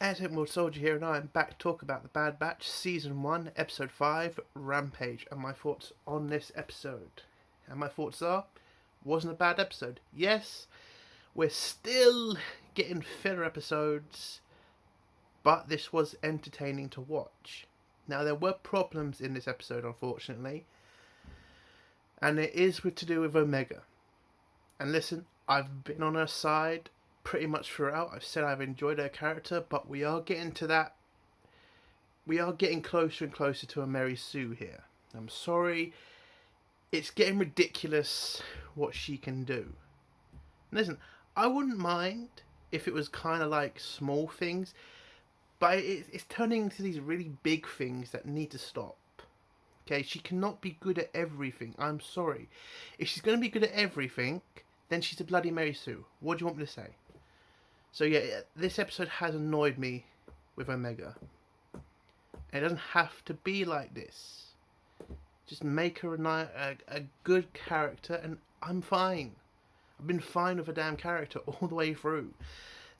Admiral Soldier here, and I am back to talk about The Bad Batch, Season 1, Episode 5, Rampage, and my thoughts on this episode. And my thoughts are, wasn't a bad episode. Yes, we're still getting filler episodes, but this was entertaining to watch. Now, there were problems in this episode, unfortunately, and it is to do with Omega. And listen, I've been on her side pretty much throughout. I've said I've enjoyed her character, but we are getting to that. We are getting closer and closer to a Mary Sue here. I'm sorry, it's getting ridiculous what she can do. Listen, I wouldn't mind if it was kind of like small things, but it's turning into these really big things that need to stop. Okay, she cannot be good at everything. I'm sorry. If she's going to be good at everything, then she's a bloody Mary Sue. What do you want me to say? So yeah, this episode has annoyed me with Omega. And it doesn't have to be like this. Just make her a good character and I'm fine. I've been fine with a damn character all the way through.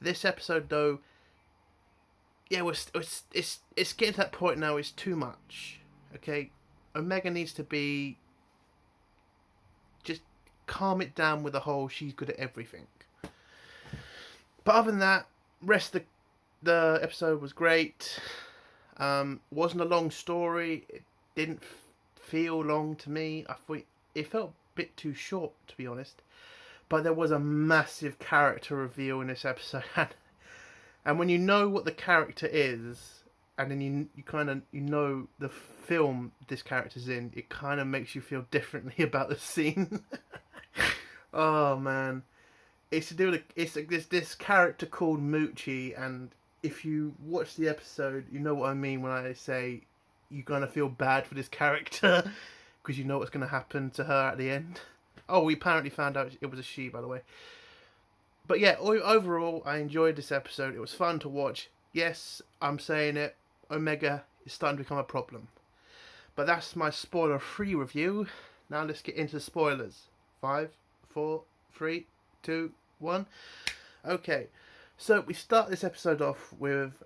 This episode though, yeah, it's getting to that point now, it's too much. Okay, Omega needs to be... just calm it down with the whole she's good at everything. But other than that, rest of the episode was great. Wasn't a long story. It didn't feel long to me. I thought it felt a bit too short, to be honest. But there was a massive character reveal in this episode, and when you know what the character is, and then you kind of know the film this character's in, it kind of makes you feel differently about the scene. Oh man. It's to do with this character called Moochie, and if you watch the episode, you know what I mean when I say you're gonna feel bad for this character because you know what's gonna happen to her at the end. Oh, we apparently found out it was a she, by the way. But yeah, overall, I enjoyed this episode. It was fun to watch. Yes, I'm saying it. Omega is starting to become a problem. But that's my spoiler-free review. Now let's get into the spoilers. 5, 4, 3, 2, 1. Okay, so we start this episode off with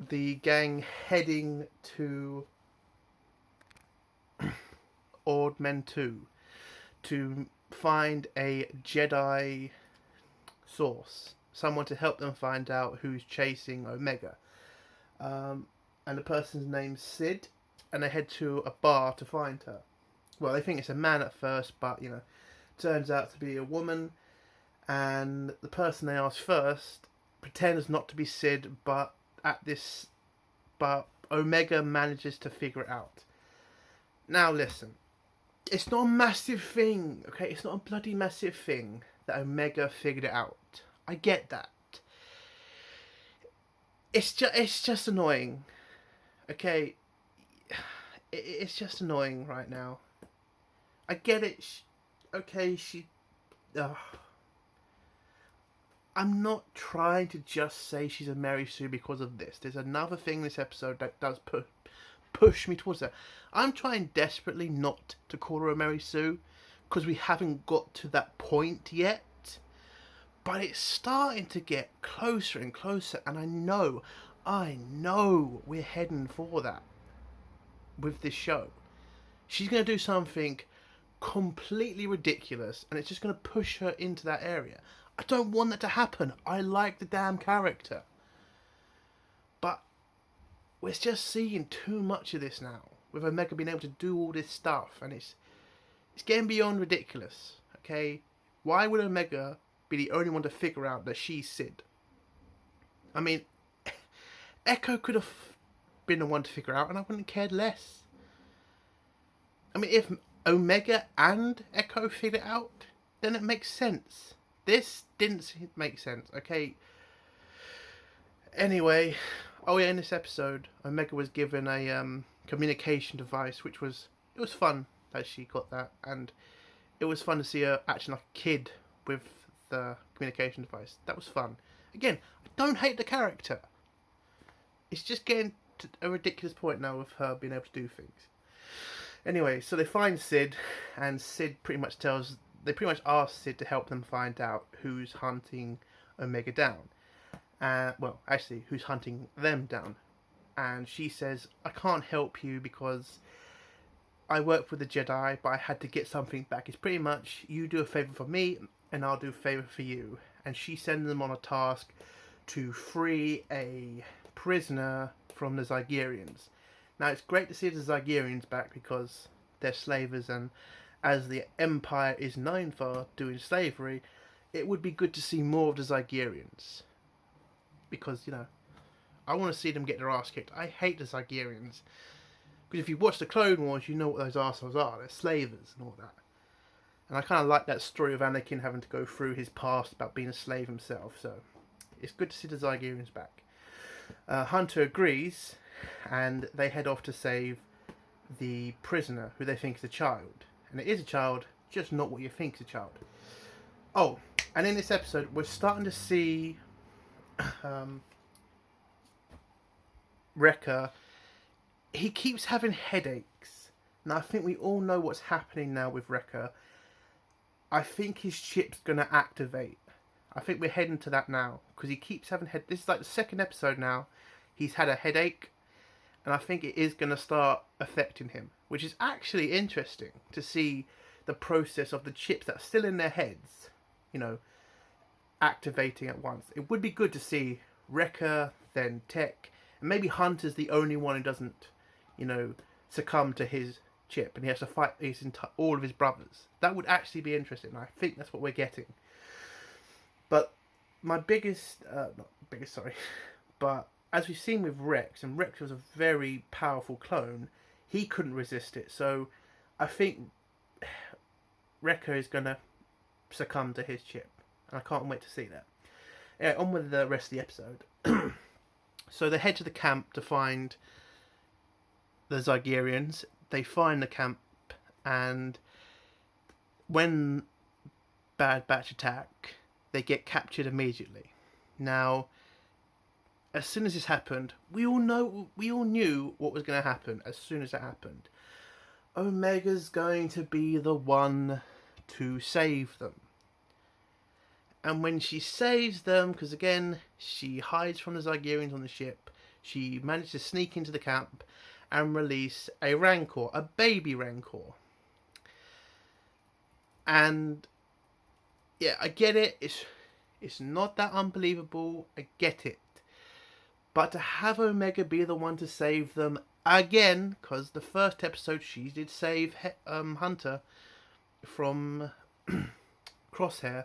the gang heading to Ord Mantell to find a Jedi source, someone to help them find out who's chasing Omega. And the person's name's Sid, and they head to a bar to find her. Well, they think it's a man at first, but turns out to be a woman. And the person they ask first pretends not to be Sid, but Omega manages to figure it out. Now listen, it's not a massive thing, okay? It's not a bloody massive thing that Omega figured it out. I get that. It's just annoying, okay? It's just annoying right now. I get it. I'm not trying to just say she's a Mary Sue because of this. There's another thing in this episode that does push me towards her. I'm trying desperately not to call her a Mary Sue because we haven't got to that point yet. But it's starting to get closer and closer, and I know we're heading for that with this show. She's going to do something completely ridiculous, and it's just going to push her into that area. I don't want that to happen. I like the damn character. But we're just seeing too much of this now, with Omega being able to do all this stuff, and it's getting beyond ridiculous, okay? Why would Omega be the only one to figure out that she's Sid? I mean, Echo could have been the one to figure out, and I wouldn't have cared less. I mean, if Omega and Echo figured it out, then it makes sense. This didn't make sense, okay? Anyway, in this episode, Omega was given a communication device, which was fun that she got that, and it was fun to see her acting like a kid with the communication device. That was fun. Again, I don't hate the character. It's just getting to a ridiculous point now with her being able to do things. Anyway, so they find Sid, and Sid pretty much ask Sid to help them find out who's hunting Omega down. well, actually, who's hunting them down. And she says, I can't help you because I work with the Jedi, but I had to get something back. It's pretty much, you do a favour for me, and I'll do a favour for you. And she sends them on a task to free a prisoner from the Zygerians. Now, it's great to see the Zygerians back because they're slavers, and as the Empire is known for doing slavery, it would be good to see more of the Zygerians. Because, you know, I want to see them get their ass kicked. I hate the Zygerians. Because if you watch the Clone Wars, you know what those arseholes are. They're slavers and all that. And I kind of like that story of Anakin having to go through his past about being a slave himself. So, it's good to see the Zygerians back. Hunter agrees, and they head off to save the prisoner, who they think is a child. And it is a child, just not what you think is a child. Oh, and in this episode, we're starting to see Wrecker. He keeps having headaches. Now, I think we all know what's happening now with Wrecker. I think his chip's going to activate. I think we're heading to that now. Because he keeps having this is like the second episode now. He's had a headache. And I think it is going to start affecting him. Which is actually interesting to see the process of the chips that are still in their heads. You know, activating at once. It would be good to see Wrecker, then Tech. And maybe Hunter's the only one who doesn't, you know, succumb to his chip. And he has to fight all of his brothers. That would actually be interesting. I think that's what we're getting. But my but as we've seen with Rex, and Rex was a very powerful clone, he couldn't resist it. So I think Wrecker is going to succumb to his chip. And I can't wait to see that. Yeah, on with the rest of the episode. So they head to the camp to find the Zygerians. They find the camp, and when Bad Batch attack, they get captured immediately. Now, as soon as this happened, we all knew what was going to happen as soon as it happened. Omega's going to be the one to save them. And when she saves them, because again, she hides from the Zygerians on the ship, she managed to sneak into the camp and release a Rancor, a baby Rancor. And yeah, I get it. It's not that unbelievable. I get it. But to have Omega be the one to save them again, because the first episode she did save Hunter from Crosshair.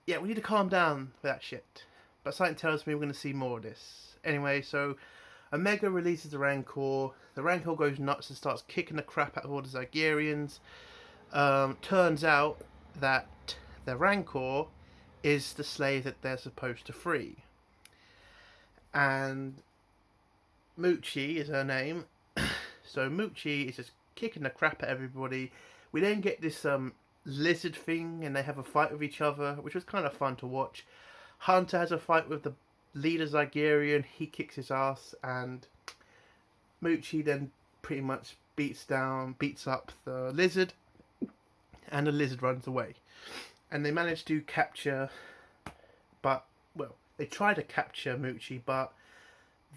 Yeah, we need to calm down with that shit. But something tells me we're going to see more of this. Anyway, so Omega releases the Rancor. The Rancor goes nuts and starts kicking the crap out of all the Zygerians. Turns out that the Rancor is the slave that they're supposed to free. And Muchi is her name. So Muchi is just kicking the crap at everybody. We then get this lizard thing, and they have a fight with each other, which was kind of fun to watch. Hunter has a fight with the leader Zygerian. He kicks his ass, and Muchi then pretty much beats up the lizard, and the lizard runs away. And they manage to capture, they try to capture Muchi, but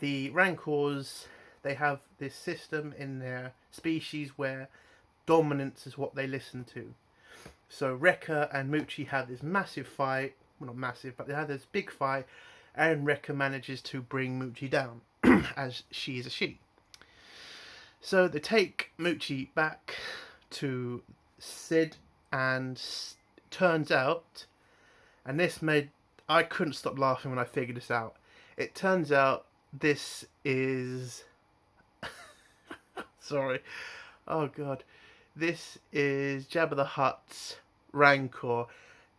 the Rancors, they have this system in their species where dominance is what they listen to. So Wrecker and Muchi have this massive fight. Well, not massive, but they have this big fight, and Wrecker manages to bring Muchi down, as she is a she. So they take Muchi back to Sid, and turns out, and I couldn't stop laughing when I figured this out. It turns out this is sorry. Oh god. This is Jabba the Hutt's Rancor.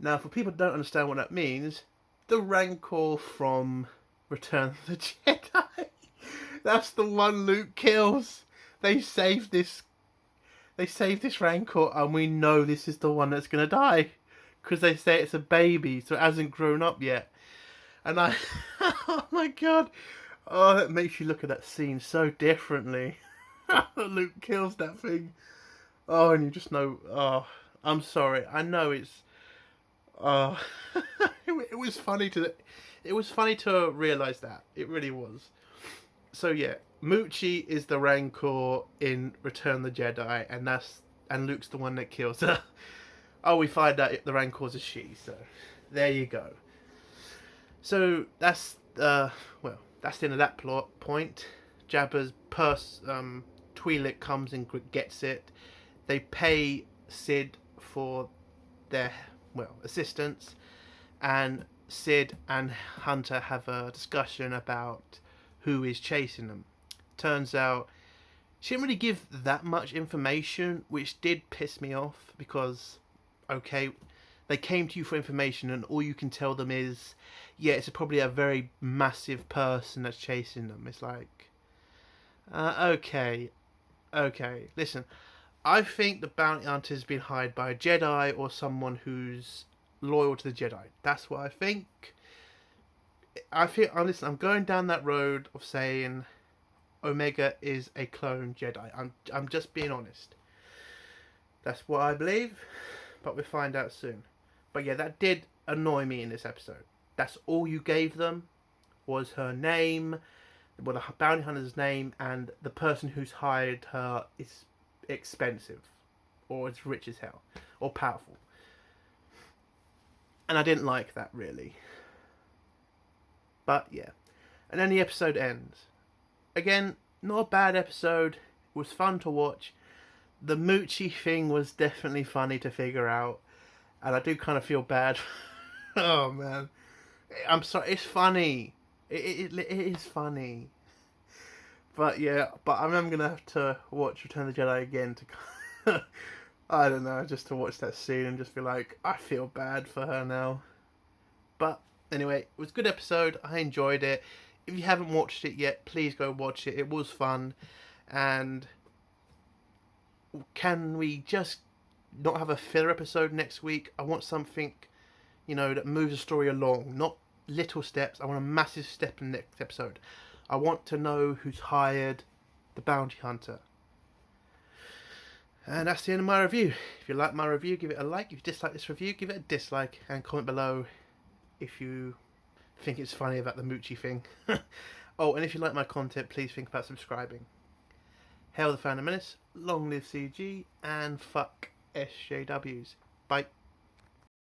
Now, for people who don't understand what that means, the Rancor from Return of the Jedi. That's the one Luke kills. They saved this Rancor, and we know this is the one that's going to die. Because they say it's a baby, so it hasn't grown up yet. And oh my god. Oh, that makes you look at that scene so differently. Luke kills that thing. Oh, and you just know, oh, I'm sorry. I know it's, it was funny It was funny to realise that. It really was. So yeah, Moochie is the Rancor in Return of the Jedi, and Luke's the one that kills her. Oh, we find out the Rancor's a she, so there you go. So that's that's the end of that plot point. Jabba's Twi'lek comes and gets it. They pay Sid for their assistance, and Sid and Hunter have a discussion about who is chasing them. Turns out she didn't really give that much information, which did piss me off because, okay, they came to you for information and all you can tell them is, yeah, it's probably a very massive person that's chasing them. It's like, okay, listen, I think the bounty hunter has been hired by a Jedi or someone who's loyal to the Jedi. That's what I think. I'm going down that road of saying Omega is a clone Jedi. I'm just being honest. That's what I believe, but we'll find out soon. But yeah, that did annoy me in this episode. That's all you gave them was her name, well, the bounty hunter's name, and the person who's hired her is expensive, or is rich as hell, or powerful. And I didn't like that, really. But yeah. And then the episode ends. Again, not a bad episode. It was fun to watch. The Moochie thing was definitely funny to figure out. And I do kind of feel bad. Oh, man. I'm sorry. It's funny. It is funny. But yeah, I'm going to have to watch Return of the Jedi again to... I don't know, just to watch that scene and just be like, I feel bad for her now. But anyway, it was a good episode. I enjoyed it. If you haven't watched it yet, please go watch it. It was fun. And can we just not have a filler episode next week? I want something, that moves the story along. Not little steps. I want a massive step in the next episode. I want to know who's hired the bounty hunter. And that's the end of my review. If you like my review, give it a like. If you dislike this review, give it a dislike. And comment below if you think it's funny about the Moochie thing. Oh, and if you like my content, please think about subscribing. Hail the Phantom Menace, long live CG, and fuck SJWs. Bye.